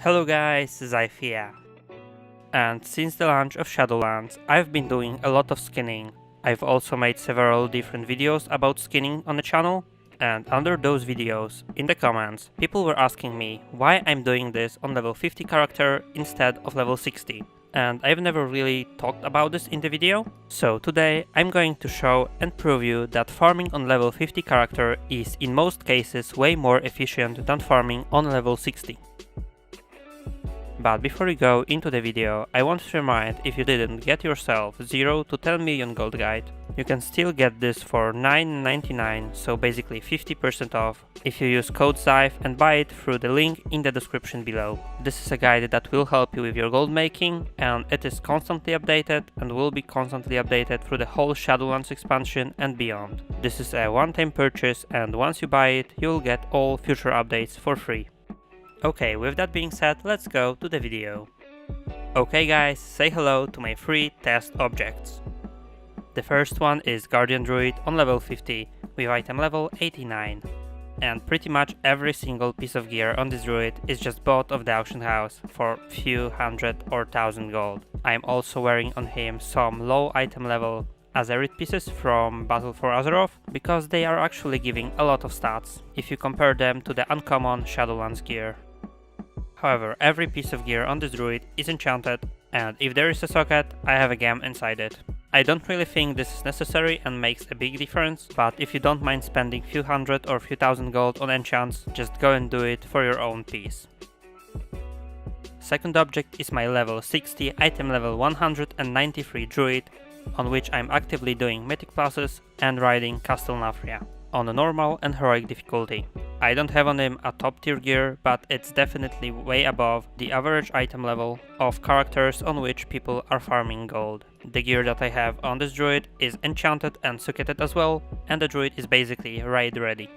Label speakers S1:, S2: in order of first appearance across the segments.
S1: Hello guys, Zaaif here. And since the launch of Shadowlands, I've been doing a lot of skinning. I've also made several different videos about skinning on the channel, and under those videos, in the comments, people were asking me why I'm doing this on level 50 character instead of level 60. And I've never really talked about this in the video, so today I'm going to show and prove you that farming on level 50 character is in most cases way more efficient than farming on level 60. But before we go into the video, I want to remind, if you didn't get yourself 0 to 10 million gold guide, you can still get this for $9.99, so basically 50% off, if you use code Zaaif and buy it through the link in the description below. This is a guide that will help you with your gold making, and it is constantly updated and will be constantly updated through the whole Shadowlands expansion and beyond. This is a one-time purchase, and once you buy it, you will get all future updates for free. Okay, with that being said, let's go to the video. Okay guys, say hello to my 3 test objects. The first one is Guardian Druid on level 50 with item level 89. And pretty much every single piece of gear on this druid is just bought off the auction house for few hundred or thousand gold. I am also wearing on him some low item level Azeroth pieces from Battle for Azeroth, because they are actually giving a lot of stats if you compare them to the uncommon Shadowlands gear. However, every piece of gear on this druid is enchanted, and if there is a socket, I have a gem inside it. I don't really think this is necessary and makes a big difference, but if you don't mind spending few hundred or few thousand gold on enchants, just go and do it for your own piece. Second object is my level 60 item level 193 druid, on which I'm actively doing mythic classes and riding Castle Nafria on a normal and heroic difficulty. I don't have on him a top tier gear, but it's definitely way above the average item level of characters on which people are farming gold. The gear that I have on this druid is enchanted and socketed as well, and the druid is basically raid ready.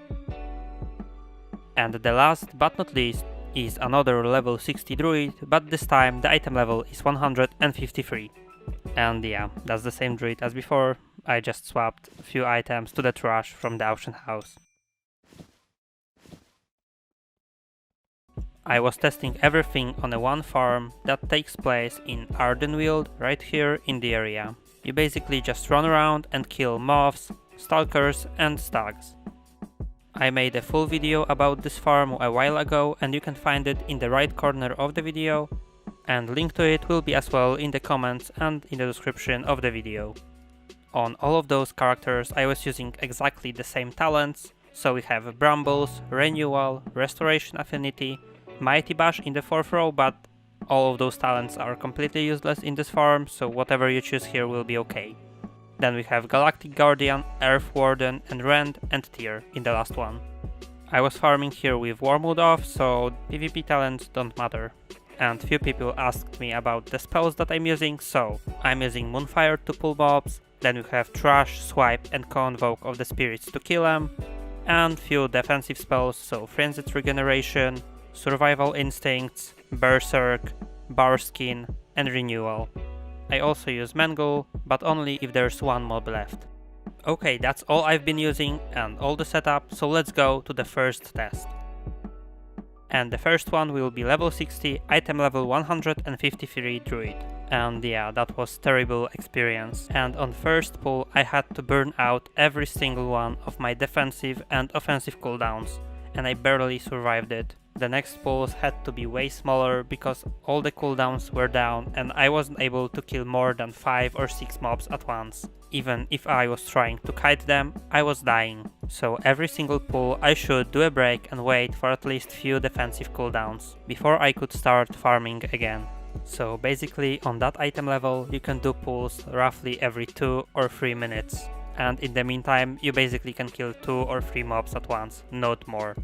S1: And the last but not least is another level 60 druid, but this time the item level is 153. And yeah, that's the same druid as before, I just swapped a few items to the trash from the auction house. I was testing everything on a one farm that takes place in Ardenweald, right here in the area. You basically just run around and kill moths, stalkers and stags. I made a full video about this farm a while ago, and you can find it in the right corner of the video, and link to it will be as well in the comments and in the description of the video. On all of those characters I was using exactly the same talents, so we have Brambles, Renewal, Restoration Affinity, Mighty Bash in the 4th row, but all of those talents are completely useless in this farm, so whatever you choose here will be okay. Then we have Galactic Guardian, Earth Warden and Rend and Tyr in the last one. I was farming here with Wormwood off, so PvP talents don't matter. And few people asked me about the spells that I'm using, so I'm using Moonfire to pull mobs, then we have Trash, Swipe and Convoke of the Spirits to kill them, and few defensive spells, so Frenzied Regeneration, Survival Instincts, Berserk, Barskin and Renewal. I also use Mangle, but only if there's one mob left. Okay, that's all I've been using and all the setup, so let's go to the first test. And the first one will be level 60, item level 153 druid. And yeah, that was terrible experience. And on first pull I had to burn out every single one of my defensive and offensive cooldowns, and I barely survived it. The next pulls had to be way smaller because all the cooldowns were down and I wasn't able to kill more than 5 or 6 mobs at once. Even if I was trying to kite them, I was dying. So every single pull I should do a break and wait for at least few defensive cooldowns before I could start farming again. So basically on that item level you can do pulls roughly every 2 or 3 minutes. And in the meantime you basically can kill 2 or 3 mobs at once, not more.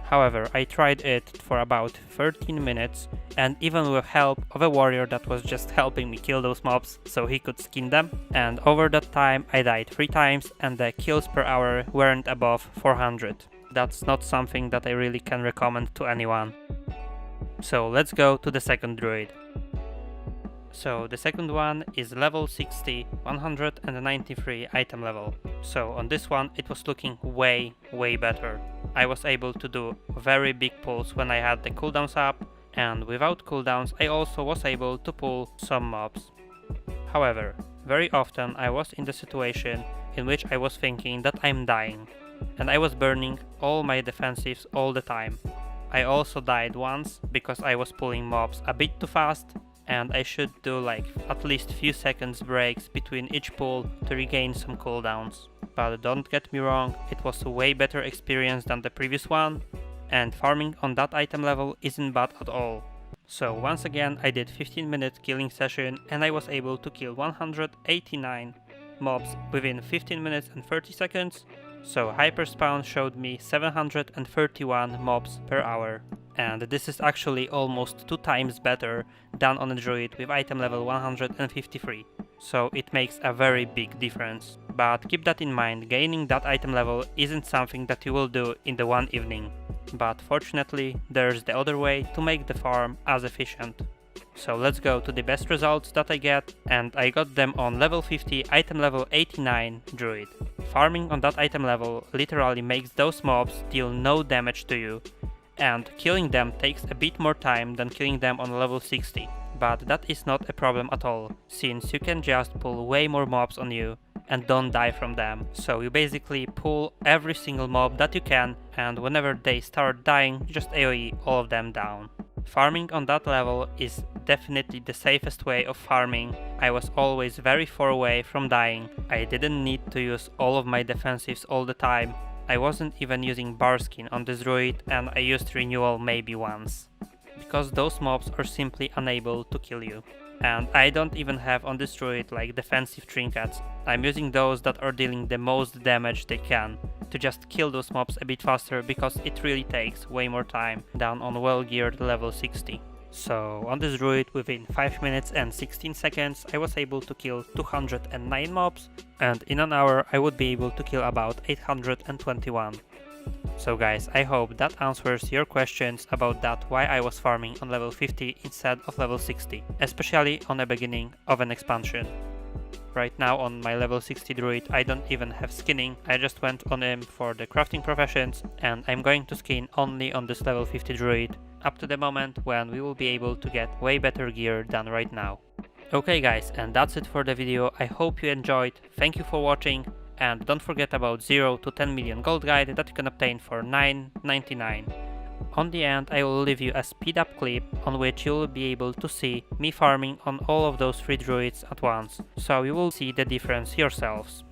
S1: However, I tried it for about 13 minutes, and even with help of a warrior that was just helping me kill those mobs so he could skin them, and over that time I died 3 times and the kills per hour weren't above 400. That's not something that I really can recommend to anyone. So let's go to the second druid. So the second one is level 60, 193 item level. So on this one it was looking way better. I was able to do very big pulls when I had the cooldowns up, and without cooldowns I also was able to pull some mobs. However, very often I was in the situation in which I was thinking that I'm dying, and I was burning all my defensives all the time. I also died once because I was pulling mobs a bit too fast, and I should do like at least few seconds breaks between each pull to regain some cooldowns. But don't get me wrong, it was a way better experience than the previous one, and farming on that item level isn't bad at all. So once again I did 15-minute killing session and I was able to kill 189 mobs within 15 minutes and 30 seconds, so Hyperspawn showed me 731 mobs per hour. And this is actually almost 2 times better than on a druid with item level 153, so it makes a very big difference. But keep that in mind, gaining that item level isn't something that you will do in the one evening. But fortunately, there's the other way to make the farm as efficient. So let's go to the best results that I get, and I got them on level 50, item level 89 druid. Farming on that item level literally makes those mobs deal no damage to you, and killing them takes a bit more time than killing them on level 60. But that is not a problem at all, since you can just pull way more mobs on you and don't die from them. So you basically pull every single mob that you can, and whenever they start dying, just AoE all of them down. Farming on that level is definitely the safest way of farming. I was always very far away from dying. I didn't need to use all of my defensives all the time. I wasn't even using bar skin on this druid, and I used renewal maybe once, because those mobs are simply unable to kill you. And I don't even have on this druid like defensive trinkets. I'm using those that are dealing the most damage they can to just kill those mobs a bit faster, because it really takes way more time than on well geared level 60. So on this druid within 5 minutes and 16 seconds I was able to kill 209 mobs, and in an hour I would be able to kill about 821. So guys, I hope that answers your questions about that why I was farming on level 50 instead of level 60, especially on the beginning of an expansion. Right now on my level 60 druid I don't even have skinning, I just went on him for the crafting professions, and I'm going to skin only on this level 50 druid up to the moment when we will be able to get way better gear than right now. Okay guys, and that's it for the video. I hope you enjoyed, thank you for watching, and don't forget about 0 to 10 million gold guide that you can obtain for $9.99. On the end I will leave you a speed up clip on which you will be able to see me farming on all of those 3 druids at once, so you will see the difference yourselves.